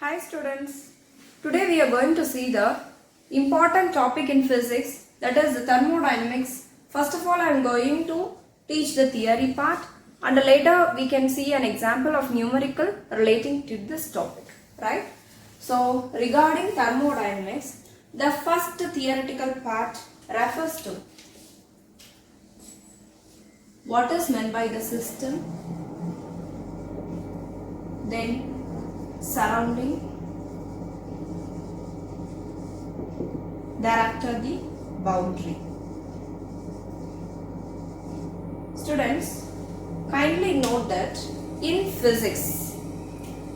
Hi students, today we are going to see the important topic in physics, that is the thermodynamics. First of all I am going to teach the theory part and later we can see an example of numerical relating to this topic, right? So regarding thermodynamics, the first theoretical part refers to what is meant by the system, then surrounding, thereafter the boundary. Students, kindly note that in physics,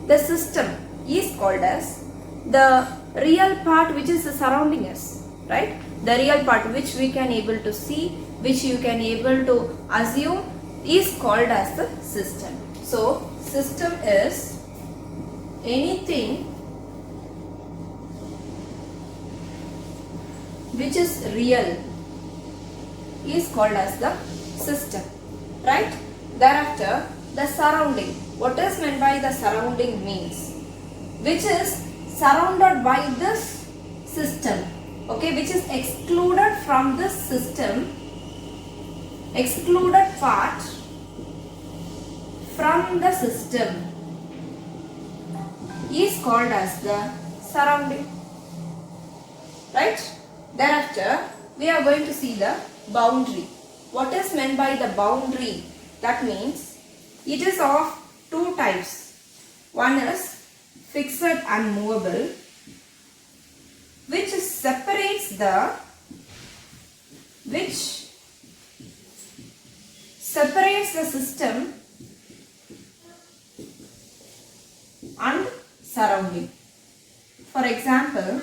the system is called as the real part which is surrounding us, right? The real part which we can able to see, which you can able to assume is called as the system. So, system is anything which is real is called as the system, right? Thereafter, the surrounding. What is meant by the surrounding means which is surrounded by this system, okay, which is excluded from this system, excluded part from the system is called as the surrounding, right? Thereafter, we are going to see the boundary. What is meant by the boundary? That means it is of two types. One is fixed and movable, which separates the system and surrounding. For example,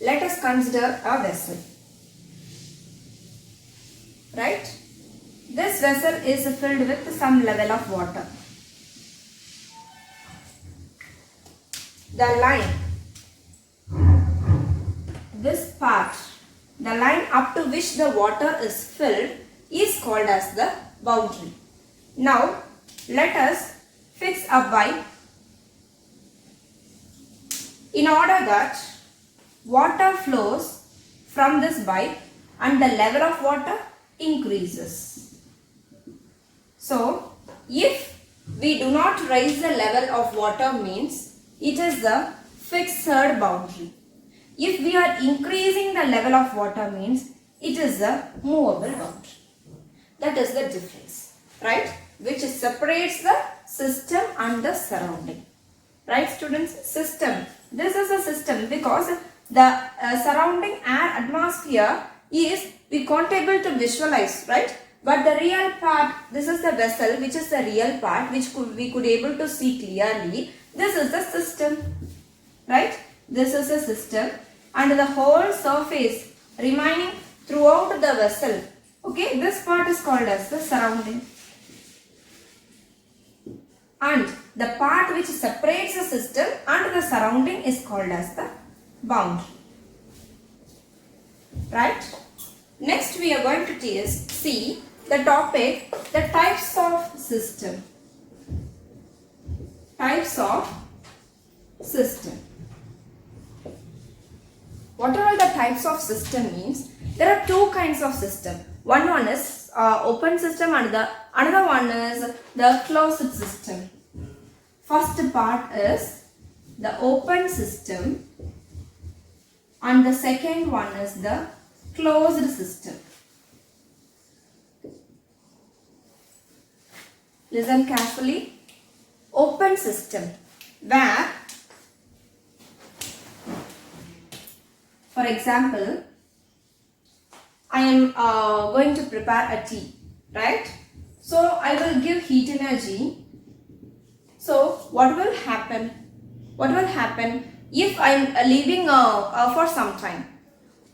let us consider a vessel, right? This vessel is filled with some level of water. The line, this part, the line up to which the water is filled is called as the boundary. Now, let us fix a pipe in order that water flows from this pipe and the level of water increases. So, if we do not raise the level of water means it is the fixed boundary. If we are increasing the level of water means it is the movable boundary. That is the difference, right? Which separates the system and the surrounding. Right students? System. This is a system because the surrounding air atmosphere is we can't able to visualize, right? But the real part, this is the vessel which is the real part which we could able to see clearly. This is the system, right? This is a system and the whole surface remaining throughout the vessel. Okay, this part is called as the surrounding. And the part which separates the system and the surrounding is called as the boundary. Right? Next we are going to see the topic, the types of system. Types of system. What are the types of system means? There are two kinds of system. One is open system and the another one is the closed system. First part is the open system and the second one is the closed system. Listen carefully. Open system where, for example, I am going to prepare a tea, right? So I will give heat energy. So what will happen? What will happen if I am leaving for some time?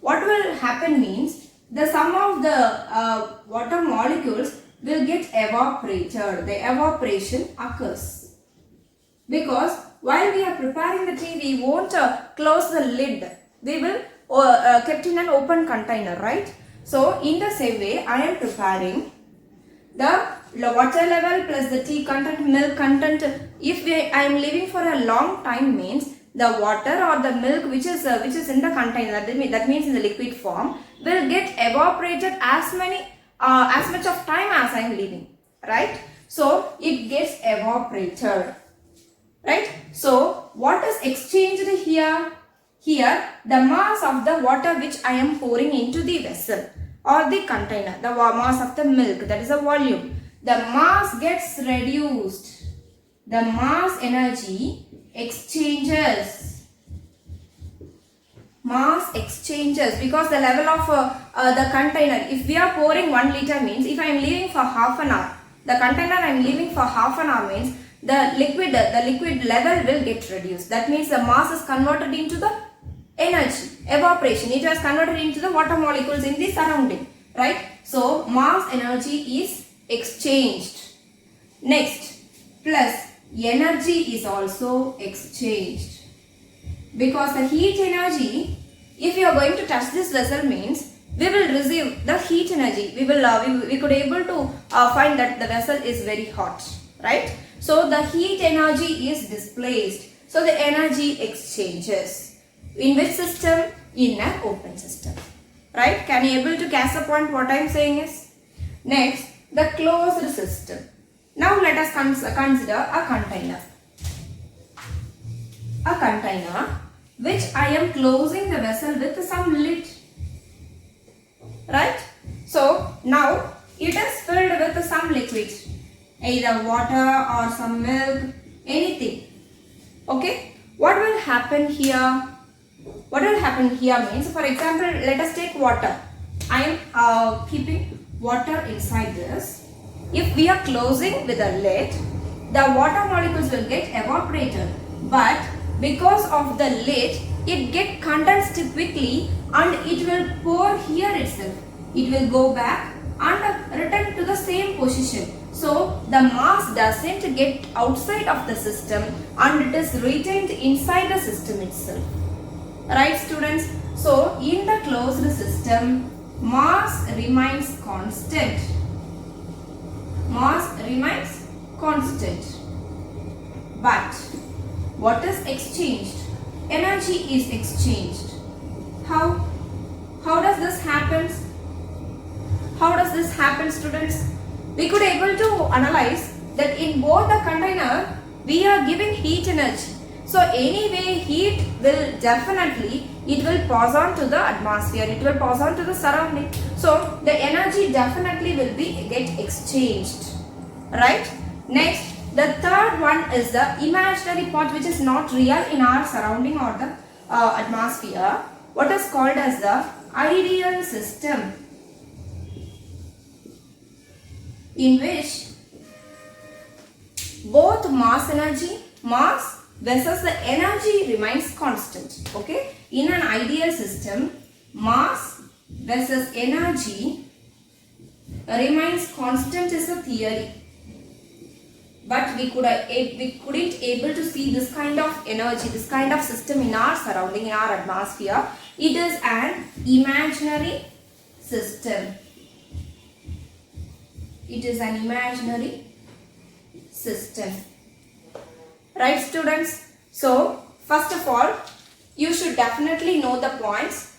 What will happen means the sum of the water molecules will get evaporated. The evaporation occurs because while we are preparing the tea, we won't close the lid. We will kept in an open container, right? So in the same way, I am preparing the water level plus the tea content, milk content, if I am leaving for a long time means the water or the milk which is in the container, that means in the liquid form, will get evaporated as much of time as I am leaving, right? So it gets evaporated, right? So what is exchanged here? Here the mass of the water which I am pouring into the vessel or the container, the mass of the milk, that is a volume, the mass gets reduced. The mass energy exchanges. Mass exchanges because the level of the container, if we are pouring 1 liter means, if I am leaving for half an hour, the container I am leaving for half an hour means the liquid level will get reduced. That means the mass is converted into the energy, evaporation. It has converted into the water molecules in the surrounding, right? So mass energy is exchanged. Next, plus energy is also exchanged because the heat energy, if you are going to touch this vessel means we will receive the heat energy. We could able to find that the vessel is very hot, right? So the heat energy is displaced. So the energy exchanges. In which system? In an open system, right? Can you able to catch the point what I am saying is? Next, the closed system. Now let us consider a container. A container which I am closing the vessel with some lid, right? So now it is filled with some liquid, either water or some milk, anything. Okay, what will happen here? What will happen here means, for example, let us take water. I am keeping water inside this. If we are closing with a lid, the water molecules will get evaporated. But because of the lid, it get condensed quickly and it will pour here itself. It will go back and return to the same position. So the mass doesn't get outside of the system and it is retained inside the system itself. Right, students? So in the closed system, mass remains constant. Mass remains constant. But what is exchanged? Energy is exchanged. How? How does this happen? How does this happen, students? We could able to analyze that in both the container, we are giving heat energy. So anyway, heat will definitely, it will pass on to the atmosphere, it will pass on to the surrounding. So the energy definitely will be get exchanged, right? Next, the third one is the imaginary part which is not real in our surrounding or the atmosphere. What is called as the ideal system, in which both mass versus the energy remains constant. Okay, in an ideal system, mass versus energy remains constant is a theory, but we couldn't able to see this kind of energy, this kind of system in our surrounding, in our atmosphere. It is an imaginary system. It is an imaginary system. Right, students? So, first of all, you should definitely know the points.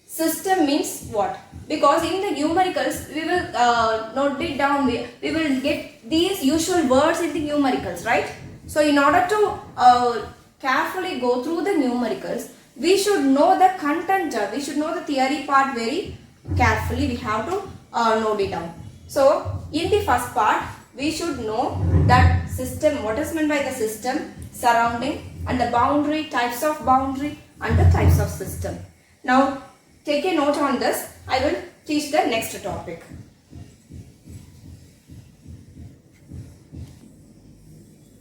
System means what? Because in the numericals, we will note it down. We will get these usual words in the numericals, right? So, in order to carefully go through the numericals, we should know the content. We should know the theory part very carefully. We have to note it down. So, in the first part, we should know that system, what is meant by the system, surrounding, and the boundary, types of boundary, and the types of system. Now, take a note on this. I will teach the next topic.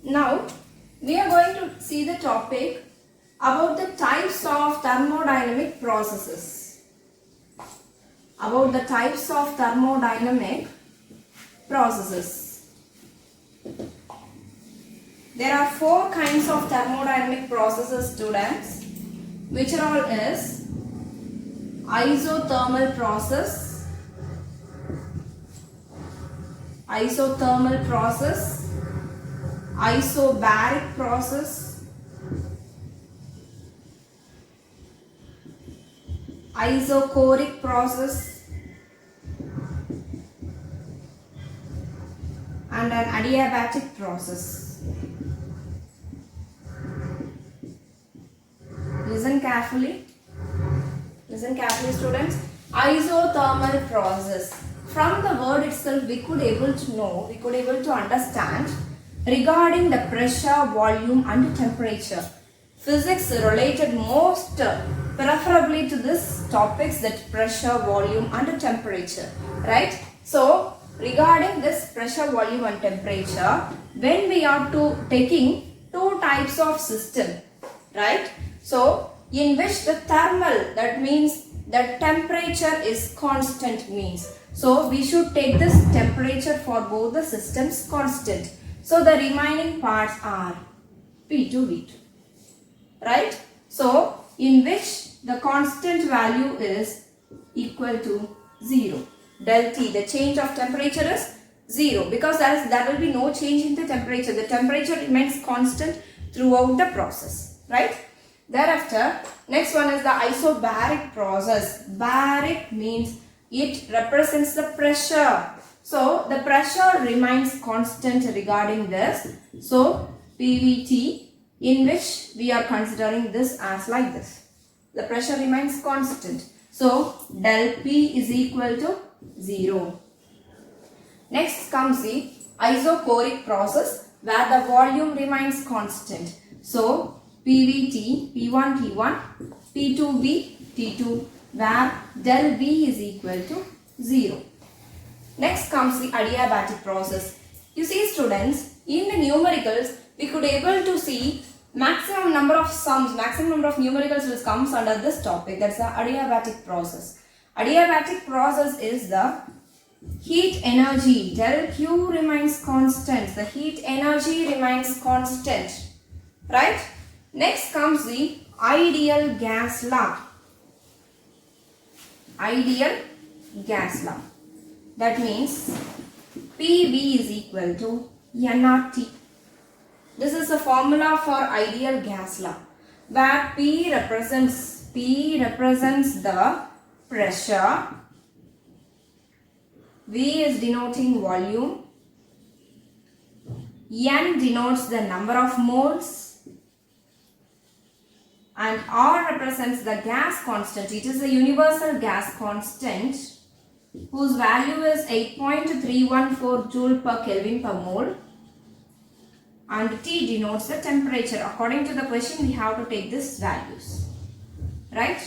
Now, we are going to see the topic about the types of thermodynamic processes. About the types of thermodynamic processes. There are 4 kinds of thermodynamic processes, students, which are all is isothermal process, isothermal process, isobaric process, isochoric process, and an adiabatic process. Listen carefully. Listen carefully, students. Isothermal process. From the word itself, we could able to know, we could able to understand regarding the pressure, volume and temperature. Physics related most preferably to this topics, that pressure, volume and temperature. Right? So, regarding this pressure, volume and temperature, when we are taking two types of system, right? So, in which the thermal, that means the temperature is constant means. So, we should take this temperature for both the systems constant. So, the remaining parts are P2, V2. Right? So, in which the constant value is equal to 0. Del T, the change of temperature is 0 because there will be no change in the temperature. The temperature remains constant throughout the process. Right? Thereafter, next one is the isobaric process. Baric means it represents the pressure. So, the pressure remains constant regarding this. So, PVT, in which we are considering this as like this. The pressure remains constant. So, del P is equal to 0. Next comes the isochoric process where the volume remains constant. So, PVT, P1, T1, P2B, T2 where del V is equal to 0. Next comes the adiabatic process. You see students, in the numericals, we could able to see maximum number of sums, maximum number of numericals will comes under this topic. That's the adiabatic process. Adiabatic process is the heat energy. Del Q remains constant. The heat energy remains constant. Right? Next comes the ideal gas law. Ideal gas law. That means PV is equal to nRT. This is a formula for ideal gas law where P represents the pressure, V is denoting volume, N denotes the number of moles, and R represents the gas constant. It is a universal gas constant whose value is 8.314 joule per Kelvin per mole, and T denotes the temperature. According to the question, we have to take these values. Right?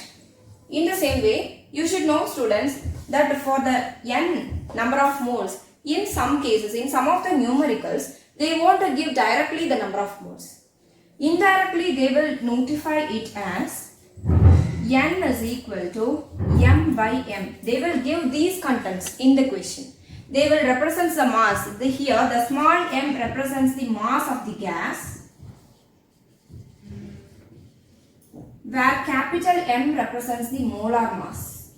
In the same way, you should know students that for the N number of moles, in some cases, in some of the numericals, they want to give directly the number of moles. Indirectly, they will notify it as N is equal to M by M. They will give these contents in the question. They will represent the mass. Here, the small m represents the mass of the gas, where capital M represents the molar mass.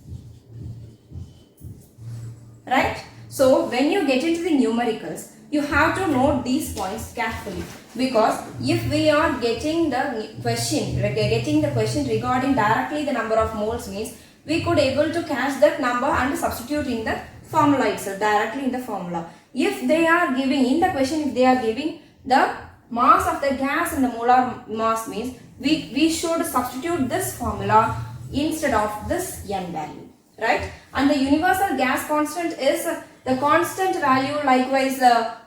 Right? So, when you get into the numericals, you have to note these points carefully, because if we are getting the question regarding directly the number of moles means we could able to catch that number and substitute in the formula itself, directly in the formula. If they are giving in the question, if they are giving the mass of the gas and the molar mass means we should substitute this formula instead of this n value, right? And the universal gas constant is the constant value, likewise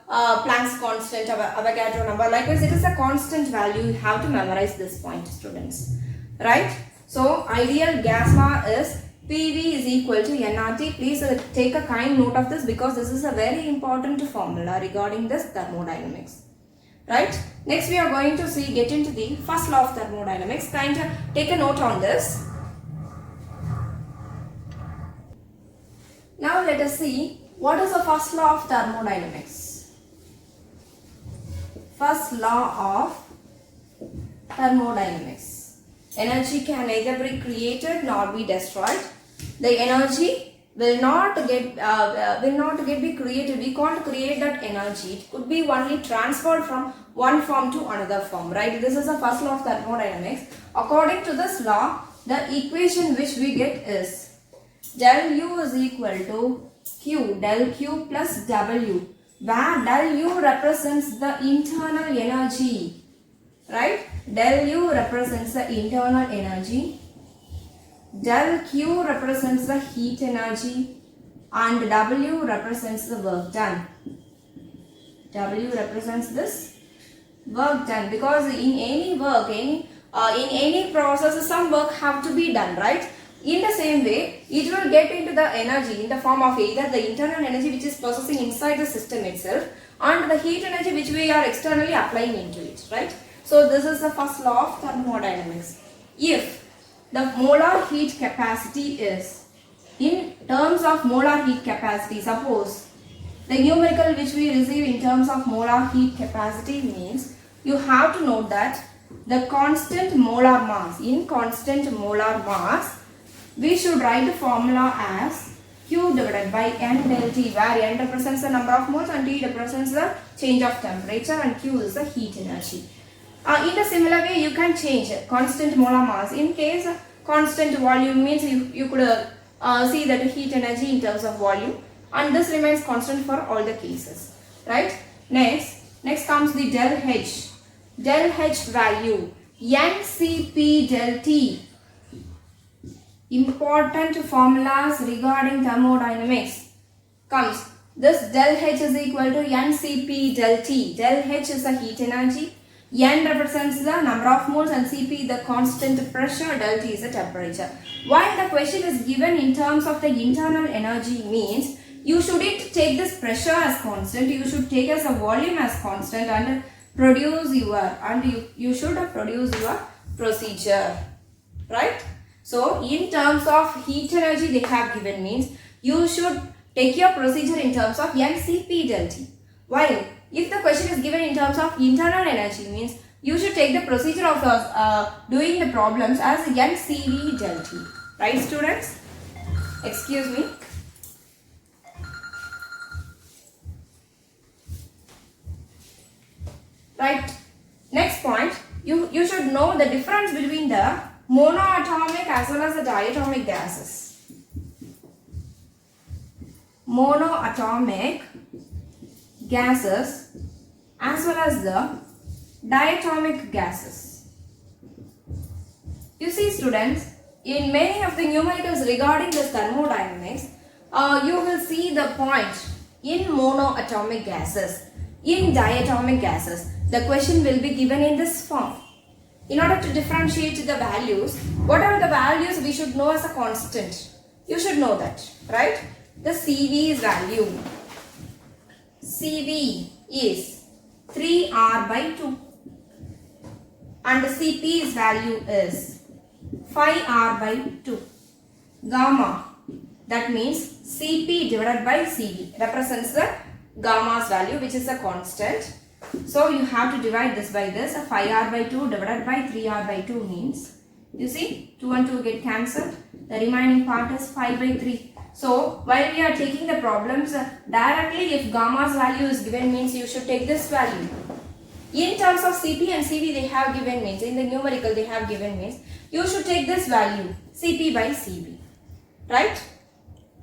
Planck's constant, Avogadro number, likewise it is a constant value. You have to memorize this point, students, right? So ideal gas law is PV is equal to nRT. Please take a kind note of this, because this is a very important formula regarding this thermodynamics. Right? Next we are going to get into the first law of thermodynamics. Take a note on this. Now let us see what is the first law of thermodynamics. First law of thermodynamics. Energy can neither be created nor be destroyed. The energy will not get be created. We can't create that energy. It could be only transferred from one form to another form, right? This is the first law of thermodynamics. According to this law, the equation which we get is del U is equal to Q, del Q plus W, where del U represents the internal energy, right? Del U represents the internal energy, del Q represents the heat energy, and W represents the work done. W represents this work done, because in any work, in any process, some work have to be done, right? In the same way, it will get into the energy in the form of either the internal energy which is processing inside the system itself, and the heat energy which we are externally applying into it, right? So this is the first law of thermodynamics. If the molar heat capacity is, in terms of molar heat capacity, suppose the numerical which we receive in terms of molar heat capacity means, you have to note that the constant molar mass, in constant molar mass, we should write the formula as Q divided by N del T, where N represents the number of moles and T represents the change of temperature and Q is the heat energy. In a similar way, you can change constant molar mass. In case constant volume means you could see that heat energy in terms of volume, and this remains constant for all the cases, right? Next comes the del H. Del H value, NCP del T. Important formulas regarding thermodynamics comes. This del H is equal to NCP del T. Del H is the heat energy, N represents the number of moles, and Cp the constant pressure, del T is the temperature. While the question is given in terms of the internal energy means, you shouldn't take this pressure as constant, you should take as a volume as constant and produce you should produce your procedure, right? So in terms of heat energy they have given means, you should take your procedure in terms of NCP del T. While if the question is given in terms of internal energy means, you should take the procedure of doing the problems as NCV del T. Right, students? Excuse me. Right. Next point, you should know the difference between the monoatomic as well as the diatomic gases. Monoatomic gases as well as the diatomic gases. You see, students, in many of the numericals regarding this thermodynamics, you will see the point in monoatomic gases, in diatomic gases. The question will be given in this form. In order to differentiate the values, what are the values we should know as a constant? You should know that, right? The CV's value. CV is 3R by 2. And the CP's value is 5R by 2. Gamma, that means Cp divided by Cv, represents the gamma's value, which is a constant. So you have to divide this by this. 5R by 2 divided by 3R by 2 means, you see, 2 and 2 get cancelled. The remaining part is 5 by 3. So while we are taking the problems directly, if gamma's value is given means, you should take this value. In terms of Cp and Cv they have given means, in the numerical they have given means, you should take this value, Cp by Cv. Right?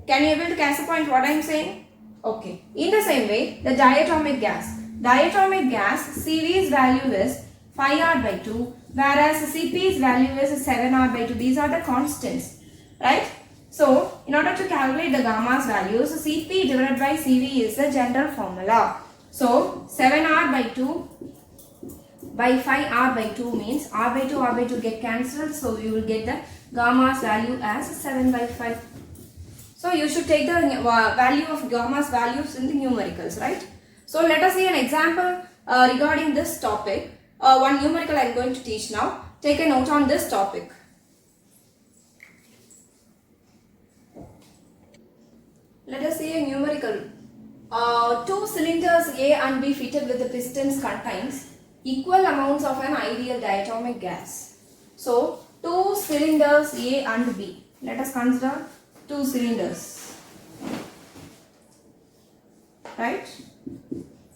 Can you able to catch the point what I am saying? Okay. In the same way, the diatomic gas. Diatomic gas, Cv's value is 5R by 2, whereas Cp's value is 7R by 2. These are the constants, right? So, in order to calculate the gamma's values, Cp divided by Cv is the general formula. So, 7R by 2 by 5R by 2 means R by 2 get cancelled. So, you will get the gamma's value as 7 by 5. So, you should take the value of gamma's values in the numericals, right? So, let us see an example regarding this topic. One numerical I am going to teach now. Take a note on this topic. Let us see a numerical. Two cylinders A and B fitted with the pistons contains equal amounts of an ideal diatomic gas. So, two cylinders A and B. Let us consider two cylinders. right?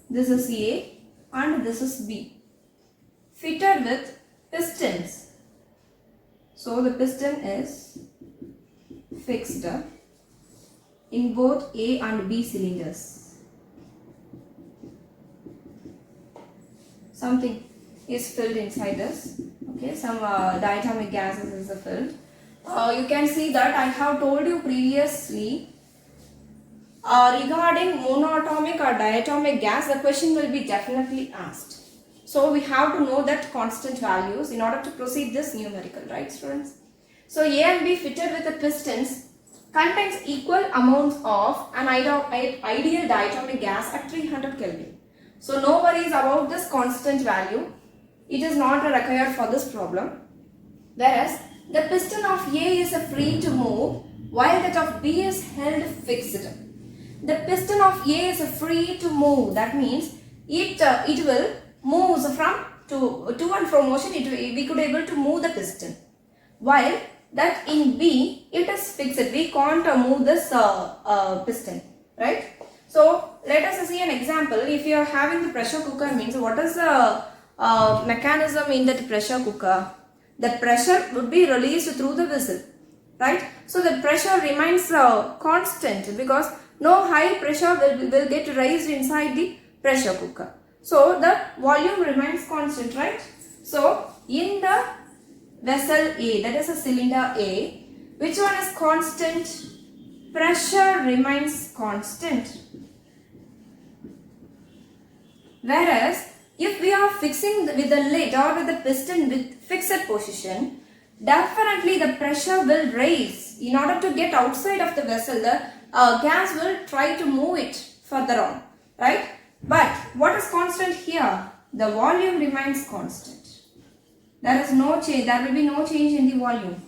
This is A and this is B. Fitted with pistons. So the piston is fixed in both A and B cylinders. Something is filled inside this. Okay, some diatomic gases is filled. You can see that I have told you previously regarding monoatomic or diatomic gas, the question will be definitely asked. So we have to know that constant values in order to proceed this numerical, right students? So A and B fitted with the pistons contains equal amounts of an ideal diatomic gas at 300 Kelvin. So no worries about this constant value. It is not required for this problem. Whereas the piston of A is free to move while that of B is held fixed. The piston of A is free to move. That means it will move from to and from motion. We could able to move the piston. While that in B it is fixed. We can't move this piston, right? So let us see an example. If you are having the pressure cooker, means what is the mechanism in that pressure cooker? The pressure would be released through the vessel, right? So the pressure remains constant because no high pressure will get raised inside the pressure cooker. So the volume remains constant, right? So in the vessel A, that is a cylinder A, which one is constant? Pressure remains constant. Whereas if we are fixing with the lid or with the piston with fixed position, definitely the pressure will raise. In order to get outside of the vessel, the gas will try to move it further on, right? But what is constant here? The volume remains constant. There is no change. There will be no change in the volume.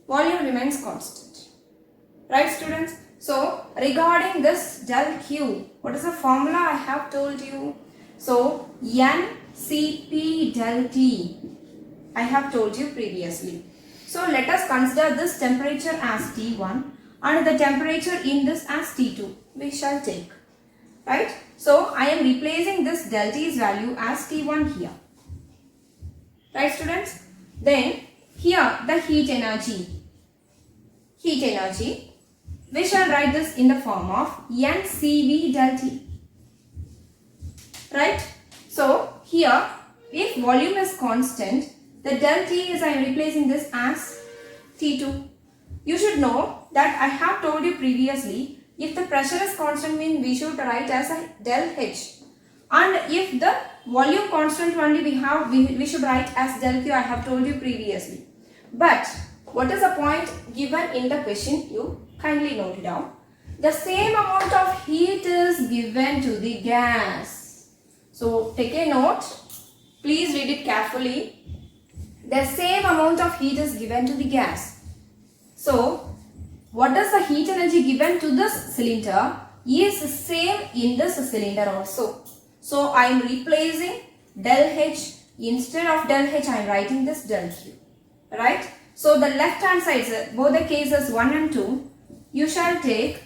Volume remains constant, right students? So regarding this del Q, what is the formula I have told you? So NCP del T, I have told you previously. So let us consider this temperature as T1 and the temperature in this as T2. We shall take, right? So I am replacing this del T's value as T1 here, right students? Then here the heat energy, we shall write this in the form of NCV del T. Right? So here if volume is constant, the del T is I am replacing this as T2. You should know that I have told you previously, if the pressure is constant means we should write as a del H. And if the volume constant only we should write as del Q. I have told you previously. But what is the point given in the question? You kindly note it down. The same amount of heat is given to the gas. So take a note, please read it carefully. The same amount of heat is given to the gas. So what is the heat energy given to this cylinder is same in this cylinder also. So I am replacing del H, instead of del H I am writing this del Q, right? So the left hand sides, both the cases 1 and 2, you shall take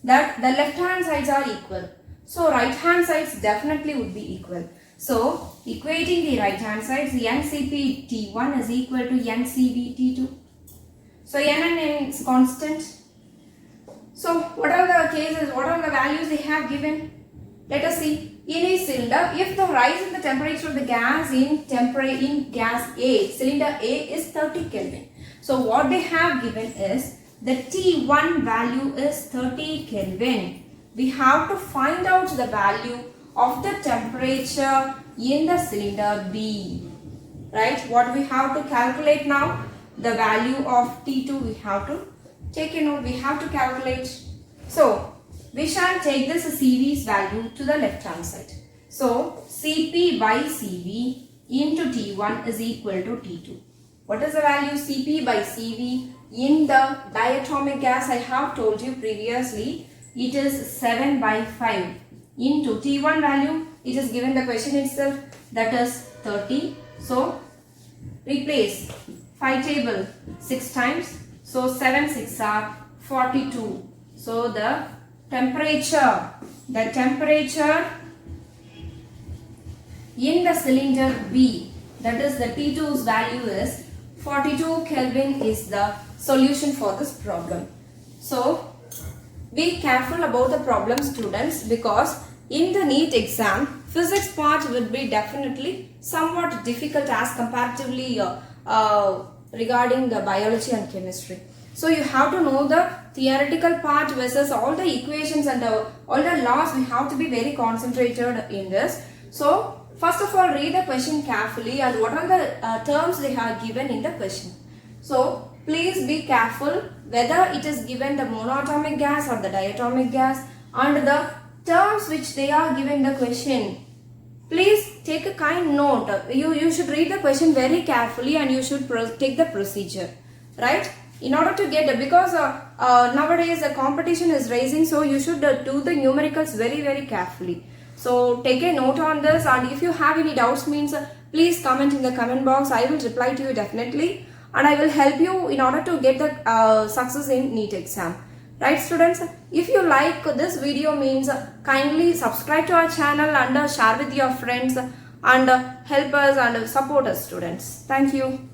that the left hand sides are equal. So right hand sides definitely would be equal. So equating the right hand sides, NCP T1 is equal to NCV T2. So N and N is constant. So what are the cases, what are the values they have given? Let us see. In a cylinder, if the rise in the temperature of the gas in gas A, cylinder A is 30 Kelvin. So what they have given is the T1 value is 30 Kelvin. We have to find out the value of the temperature in the cylinder B, right? What we have to calculate now? The value of T2 we have to take a note, we have to calculate. So we shall take this CV's value to the left hand side. So CP by CV into T1 is equal to T2. What is the value CP by CV in the diatomic gas? I have told you previously. It is 7 by 5 into T1 value. It is given the question itself, that is 30. So replace 5 table 6 times. So 7 6 are 42. So the temperature, the temperature in the cylinder B, that is the T2's value is 42 Kelvin is the solution for this problem. So be careful about the problem, students, because in the NEET exam, physics part will be definitely somewhat difficult as comparatively regarding the biology and chemistry. So you have to know the theoretical part versus all the equations and all the laws. We have to be very concentrated in this. So first of all, read the question carefully and what are the terms they have given in the question. So please be careful whether it is given the monatomic gas or the diatomic gas and the terms which they are given the question. Please take a kind note. You should read the question very carefully and you should take the procedure, right? In order to get, because nowadays the competition is rising, so you should do the numericals very carefully. So take a note on this, and if you have any doubts means please comment in the comment box. I will reply to you definitely, and I will help you in order to get the success in NEET exam. Right, students? If you like this video means kindly subscribe to our channel and share with your friends and help us and support us, students. Thank you.